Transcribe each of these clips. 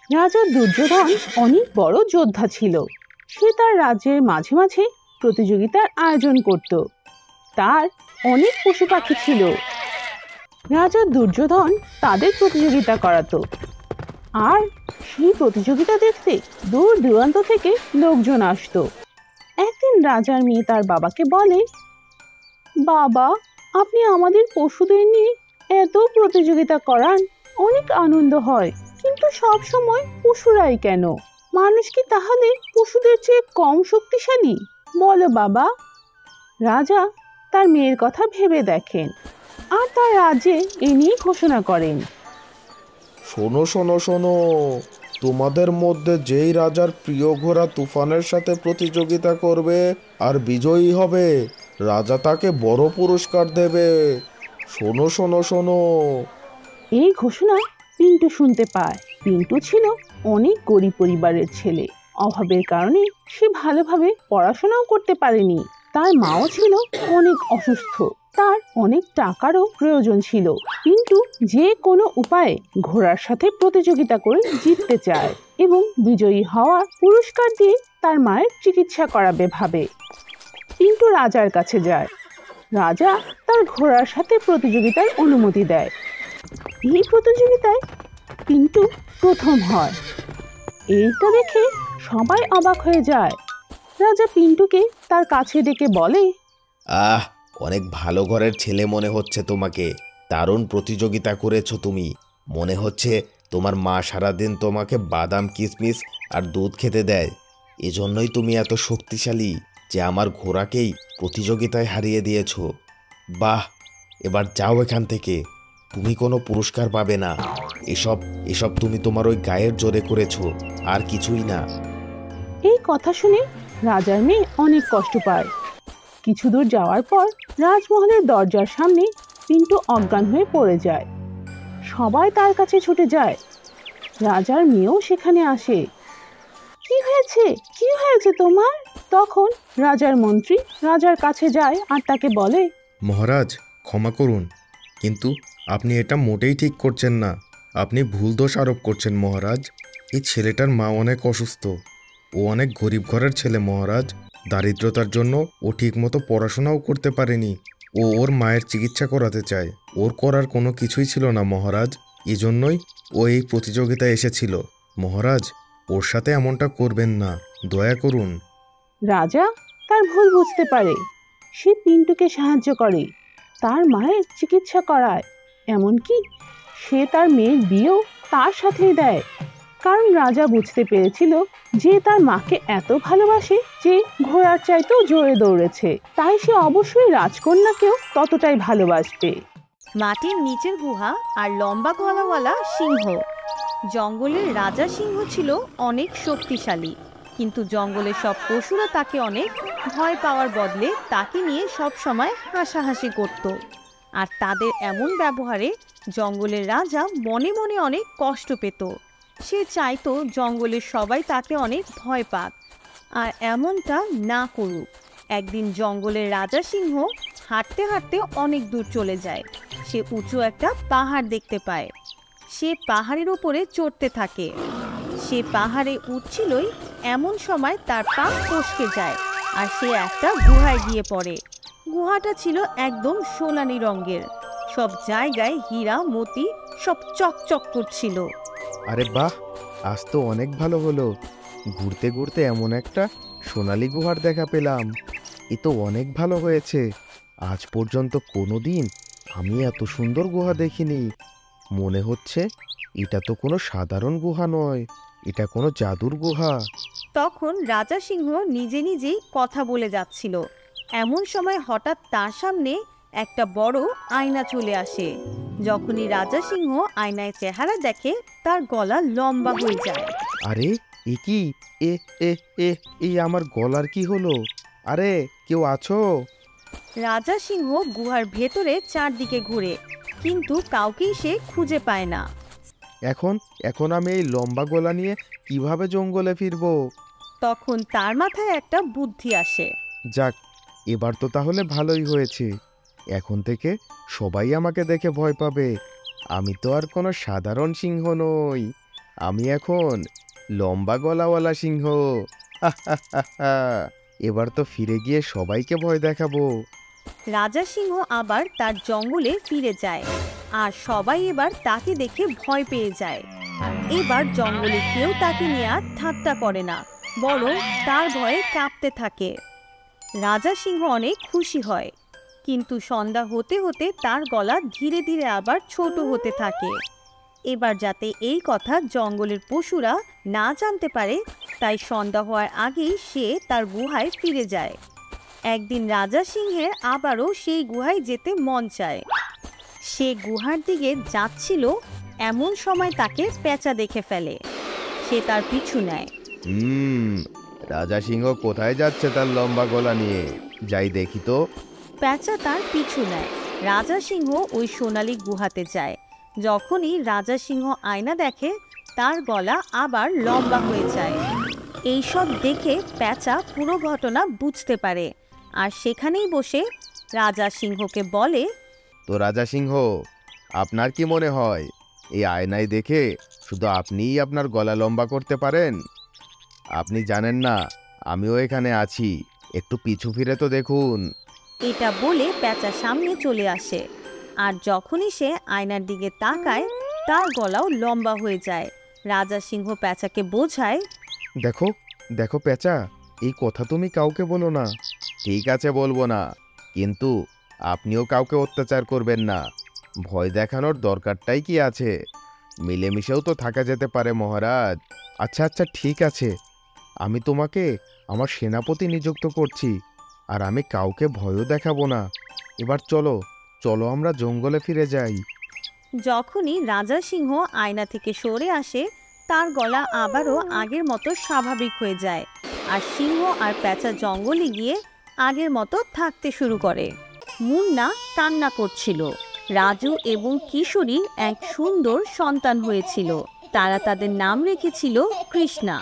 রাজা দুর্যোধন অনেক বড় যোদ্ধা ছিল। সে তার রাজ্যের মাঝে মাঝে প্রতিযোগিতার আয়োজন করত। তার অনেক পশু পাখি ছিল। রাজা দুর্যোধন তাদের প্রতিযোগিতা করাতো, আর সেই প্রতিযোগিতা দেখতে দূর দূরান্ত থেকে লোকজন আসতো। একদিন রাজার মেয়ে তার বাবাকে বলে, বাবা, আপনি আমাদের পশুদের নিয়ে এত প্রতিযোগিতা করান, অনেক আনন্দ হয়, কিন্তু সব সময় পশুরাই কেন? মানুষ কি তাহলে পশুদের চেয়ে কম শক্তিশালী? বলো বাবা। রাজা তার মেয়ের কথা ভেবে দেখেন আর তার রাজ্যে এ নিয়ে ঘোষণা করেন। শোনো শোনো শোনো, তোমাদের মধ্যে যেই রাজার প্রিয় ঘোড়া তুফানের সাথে প্রতিযোগিতা করবে আর বিজয়ী হবে, রাজা তাকে বড় পুরস্কার দেবে। শোনো শোনো শোনো। এই ঘোষণা পিন্টু শুনতে পায়। পিন্টু ছিল অনেক গরিব পরিবারের ছেলে। অভাবের কারণে সে ভালোভাবে পড়াশোনাও করতে পারেনি। তার মাও ছিল অনেক অসুস্থ। তার অনেক টাকারও প্রয়োজন ছিল। কিন্তু যে কোনো উপায়ে ঘোড়ার সাথে প্রতিযোগিতা করে জিততে চায় এবং বিজয়ী হওয়ার পুরস্কার দিয়ে তার মায়ের চিকিৎসা করাবে ভাবে। পিন্টু রাজার কাছে যায়। রাজা তার ঘোড়ার সাথে প্রতিযোগিতার অনুমতি দেয়। এই প্রতিযোগিতায় পিন্টু প্রথম হয়। এইটা দেখে সবাই অবাক হয়ে যায়। রাজা পিন্টুকে তার কাছে ডেকে বলে, অনেক ভালো ঘরের ছেলে মনে হচ্ছে তোমাকে। দারুণ প্রতিযোগিতা করেছো তুমি। মনে হচ্ছে তোমার মা সারাদিন তোমাকে বাদাম, কিশমিশ আর দুধ খেতে দেয়। এজন্যই তুমি এত শক্তিশালী যে আমার ঘোড়াকেই প্রতিযোগিতায় হারিয়ে দিয়েছো। বাহ, এবার যাও এখান থেকে। তুমি কোনো পুরস্কার পাবে না। এসব এসব তুমি তোমার ওই গায়ের জোরে করেছো, আর কিছুই না। এই কথা শুনে রাজার মেয়ে অনেক কষ্ট পায়। কিছু দূর যাওয়ার পর রাজমহলের দরজার সামনে পিন্টু অজ্ঞান হয়ে পড়ে যায়। সবাই তার কাছে ছুটে যায়। রাজার মেয়েও সেখানে আসে। কি হয়েছে, কি হয়েছে তোমার? তখন রাজার মন্ত্রী রাজার কাছে যায় আর তাকে বলে, মহারাজ, ক্ষমা করুন, কিন্তু আপনি এটা মোটেই ঠিক করছেন না। আপনি ভুল দোষ আরোপ করছেন মহারাজ। এই ছেলেটার মা অনেক অসুস্থ। ও অনেক গরিব ঘরের ছেলে মহারাজ। দারিদ্রতার জন্য ও ঠিকমতো পড়াশোনাও করতে পারেনি। ও ওর মায়ের চিকিৎসা করাতে চায়। ওর করার কোনো কিছুই ছিল না মহারাজ। এজন্যই ও এই প্রতিযোগিতায় এসেছিল। মহারাজ, ওর সাথে এমনটা করবেন না, দয়া করুন। রাজা তার ভুল বুঝতে পারে। সে পিন্টুকে সাহায্য করে, তার মায়ের চিকিৎসা করায়, এমনকি সে তার মেয়ের বিয়েও তার সাথেই দেয়। কারণ রাজা বুঝতে পেরেছিল যে তার মাকে এত ভালোবাসে যে ঘোড়ার চাইতেও জোরে দৌড়েছে, তাই সে অবশ্যই রাজকন্যাকেও ততটাই ভালোবাসবে। মাটির নিচের গুহা আর লম্বা গলাওয়ালা সিংহ। জঙ্গলের রাজা সিংহ ছিল অনেক শক্তিশালী, কিন্তু জঙ্গলের সব পশুরা তাকে অনেক ভয় পাওয়ার বদলে তাকে নিয়ে সব সময় হাসাহাসি করত। আর তাদের এমন ব্যবহারে জঙ্গলের রাজা মনে মনে অনেক কষ্ট পেত। সে চাইতো জঙ্গলের সবাই তাকে অনেক ভয় পাক, আর এমনটা না করুক। একদিন জঙ্গলের রাজা সিংহ হাঁটতে হাঁটতে অনেক দূর চলে যায়। সে উঁচু একটা পাহাড় দেখতে পায়। সে পাহাড়ের উপরে চড়তে থাকে। সে পাহাড়ে উঠছিলই, এমন সময় তার পা ফসকে যায় আর সে একটা গুহায় গিয়ে পড়ে। গুহাটা ছিল একদম সোনালী রঙের। সব জায়গায় হীরা মতি সব চকচক করছিল। আরে বাহ, আজ তো অনেক ভালো হলো। ঘুরতে ঘুরতে এমন একটা সোনালী গুহার দেখা পেলাম। এ তো অনেক ভালো হয়েছে। আজ পর্যন্ত কোনো দিন আমি এত সুন্দর গুহা দেখিনি। মনে হচ্ছে এটা তো কোনো সাধারণ গুহা নয়, এটা কোনো জাদুর গুহা। তখন রাজা সিংহ নিজে নিজেই কথা বলে যাচ্ছিল। এমন সময় হঠাৎ তার সামনে একটা বড় আয়না চলে আসে। যখনই রাজা সিংহ আয়নায় চেহারা দেখে, তার গলা লম্বা হয়ে যায়। আরে এ কি? এ এ এ এই আমার গলার কি হলো? আরে কেউ আছো? রাজা সিংহ গুহার ভেতরে চারদিকে ঘুরে, কিন্তু কাউকেই সে খুঁজে পায় না। এখন এখন আমি এই লম্বা গলা নিয়ে কিভাবে জঙ্গলে ফিরবো? তখন তার মাথায় একটা বুদ্ধি আসে। যাক, এবার তো তাহলে ভালোই হয়েছে। এখন থেকে সবাই আমাকে দেখে ভয় পাবে। আমি তো আর কোনো সাধারণ সিংহ নই। আমি এখন লম্বা গলাওয়ালা সিংহ। এবার তো ফিরে গিয়ে সবাইকে ভয় দেখাবো। রাজা সিংহ আবার তার জঙ্গলে ফিরে যায়, আর সবাই এবার তাকে দেখে ভয় পেয়ে যায়। এবার জঙ্গলে কেউ তাকে নিয়ে আর ঠাট্টা করে না, বরং তার ভয়ে কাঁপতে থাকে। রাজা সিংহ অনেক খুশি হয়, কিন্তু সন্ধ্যা হতে হতে তার গলা ধীরে ধীরে আবার ছোট হতে থাকে। এবার যাতে এই কথা জঙ্গলের পশুরা না জানতে পারে, তাই সন্ধ্যা হওয়ার আগেই সে তার গুহায় ফিরে যায়। একদিন রাজা সিংহের আবারও সেই গুহায় যেতে মন চায়। সে গুহার দিকে যাচ্ছিল, এমন সময় তাকে পেঁচা দেখে ফেলে। সে তার পিছু নেয়। রাজা সিংহ কোথায় যাচ্ছে তার লম্বা গলা নিয়ে? যাই দেখি তো। পেঁচা তার পিছু নেয়। রাজা সিংহ ওই সোনালী গুহাতে যায়। যখনই রাজা সিংহ আয়না দেখে, তার গলা আবার লম্বা হয়ে যায়। এইসব দেখে পেঁচা পুরো ঘটনা বুঝতে পারে, আর সেখানেই বসে রাজা সিংহকে বলে, তো রাজা সিংহ, আপনার কি মনে হয় এই আয়নায় দেখে শুধু আপনিই আপনার গলা লম্বা করতে পারেন? আপনি জানেন না আমিও এখানে আছি, একটু পিছু ফিরে তো দেখুন। এটা বলে পেঁচা সামনে চলে আসে, আর যখনই সে আয়নার দিকে তাকায়, তার গলাও লম্বা হয়ে যায়। রাজা সিংহ পেঁচাকে বোঝায়, দেখো দেখো পেঁচা, এই কথা তুমি কাউকে বলো না। ঠিক আছে, বলবো না, কিন্তু আপনিও কাউকে অত্যাচার করবেন না। ভয় দেখানোর দরকারটাই কি আছে? মিলেমিশেও তো থাকা যেতে পারে মহারাজ। আচ্ছা আচ্ছা, ঠিক আছে, আমি তোমাকে আমার সেনাপতি নিযুক্ত করছি, আর আমি কাউকে ভয়ও দেখাবো না। এবার চলো চলো আমরা জঙ্গলে ফিরে যাই। যখনই রাজা সিংহ আয়না থেকে সরে আসে, তার গলা আবারও আগের মতো স্বাভাবিক হয়ে যায়, আর সিংহ আর পেঁচা জঙ্গলে গিয়ে আগের মতো থাকতে শুরু করে। মুন্না কান্না করছিল। রাজু এবং কিশোরীর এক সুন্দর সন্তান হয়েছিল। তারা তাদের নাম রেখেছিল কৃষ্ণা।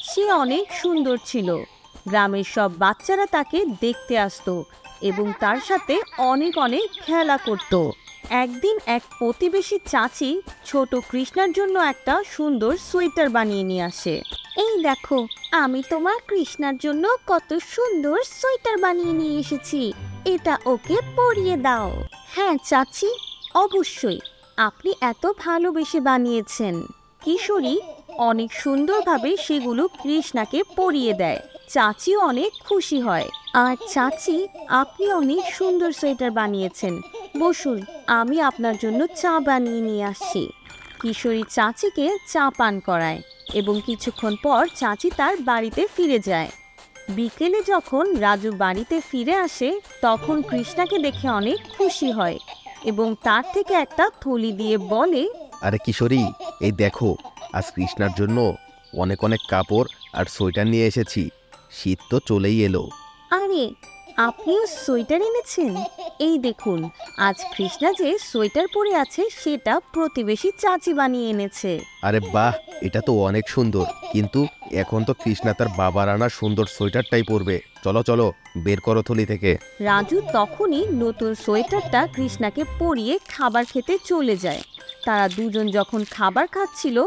সে অনেক সুন্দর ছিল। গ্রামের সব বাচ্চারা তাকে দেখতে আসতো এবং তার সাথে অনেক অনেক খেলা করত। একদিন এক প্রতিবেশী চাচি ছোট কৃষ্ণার জন্য একটা সুন্দর সোয়েটার বানিয়ে নিয়ে আসে। এই দেখো, আমি তোমার কৃষ্ণার জন্য কত সুন্দর সোয়েটার বানিয়ে নিয়ে এসেছি, এটা ওকে পরিয়ে দাও। হ্যাঁ চাচি, অবশ্যই, আপনি এত ভালোবেসে বানিয়েছেন। কিশোরী অনেক সুন্দরভাবে সেগুলো কৃষ্ণাকে পরিয়ে দেয়। চাচিও অনেক খুশি হয়। আর চাচি, আপনি অনেক সুন্দর সোয়েটার বানিয়েছেন, বসুন, আমি আপনার জন্য চা বানিয়ে নিয়ে আসছি। কিশোরী চাচিকে চা পান করায় এবং কিছুক্ষণ পর চাচি তার বাড়িতে ফিরে যায়। বিকেলে যখন রাজু বাড়িতে ফিরে আসে, তখন কৃষ্ণাকে দেখে অনেক খুশি হয় এবং তার থেকে একটা থলি দিয়ে বলে, আরে কিশোরী, এই দেখো, আজ কৃষ্ণার জন্য অনেক অনেক কাপড় আর সোয়েটার নিয়ে এসেছি। শীত তো চলেই এলো। আরে, আপনিও সোয়েটার এনেছেন? এই দেখুন, আজ কৃষ্ণা যে সোয়েটার পরে আছে সেটা প্রতিবেশী চাচি বানিয়ে এনেছে। আরে বাহ, এটা তো অনেক সুন্দর, কিন্তু এখন তো কৃষ্ণা তার বাবার আনা সুন্দর সোয়েটারটাই পরবে। চলো চলো, বের করো থলি থেকে। রাজু তখনই নতুন সোয়েটারটা কৃষ্ণাকে পরিয়ে খাবার খেতে চলে যায়। তারা দুজন যখন খাবার খাচ্ছিল,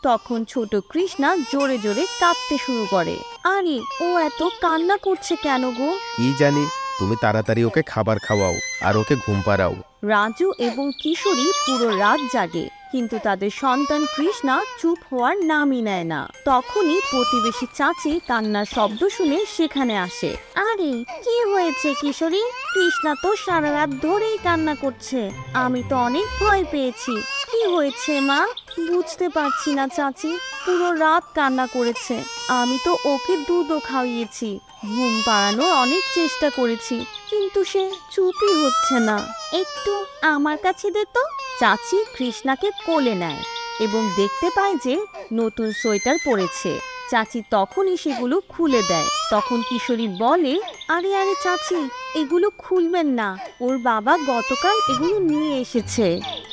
তখন ছোট কৃষ্ণা জোরে জোরে কাঁদতে শুরু করে। আরে, ও এত কান্না করছে কেন গো? কি জানি, তুমি তাড়াতাড়ি ওকে খাবার খাওয়াও আর ওকে ঘুম পাড়াও। রাজু এবং কিশোরী পুরো রাত জাগে, কিন্তু তাদের সন্তান কৃষ্ণা চুপ হওয়ার নামই নেয় না। তখনই প্রতিবেশী চাচি কান্নার শব্দ শুনে সেখানে আসে। আরে, কি হয়েছে কিশোরী? কৃষ্ণা তো সারা রাত ধরেই কান্না করছে, আমি তো অনেক ভয় পেয়েছি। কি হয়েছে মা? বুঝতে পারছি না চাচি, পুরো রাত কান্না করেছে। আমি তো ওকে দুধও খাইয়েছি, ঘুম পাড়ানোর অনেক চেষ্টা করেছি, কিন্তু সে চুপই হচ্ছে না। একটু আমার কাছে দে তো। চাচি কৃষ্ণাকে কোলে নেয় এবং দেখতে পায় যে নতুন সোয়েটার পরেছে। চাচি তখনই সেগুলো খুলে দেয়। তখন কিশোরী বলে, আরে আরে চাচি, এগুলো খুলবেন না, ওর বাবা গতকাল এগুলো নিয়ে এসেছে।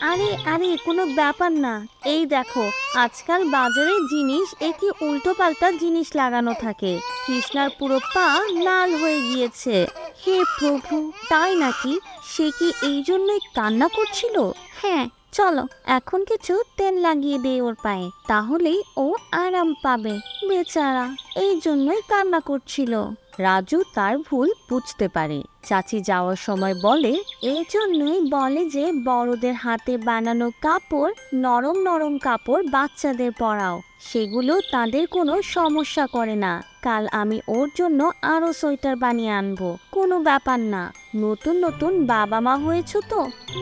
আরে আরে, কোনো ব্যাপার না, এই দেখো, আজকাল বাজারে জিনিস একই উল্টো পাল্টা জিনিস লাগানো থাকে। কৃষ্ণার পুরো পা লাল হয়ে গিয়েছে। হে প্রভু, তাই নাকি? সে কি এই জন্যই কান্না করছিল? হ্যাঁ, চলো এখন কিছু তেল লাগিয়ে দেই ওর পায়ে, তাহলেই ও আরাম পাবে। বেচারা এই জন্যই কান্না করছিল। রাজু তার ভুল বুঝতে পারে। চাচি যাওয়ার সময় বলে, এই জন্যই বলে যে বড়দের হাতে বানানো কাপড়, নরম নরম কাপড় বাচ্চাদের পরাও, সেগুলো তাদের কোনো সমস্যা করে না। কাল আমি ওর জন্য আরো সোয়েটার বানিয়ে আনবো, কোনো ব্যাপার না। নতুন নতুন বাবা মা হয়েছো তো,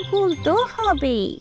ভুল তো হবেই।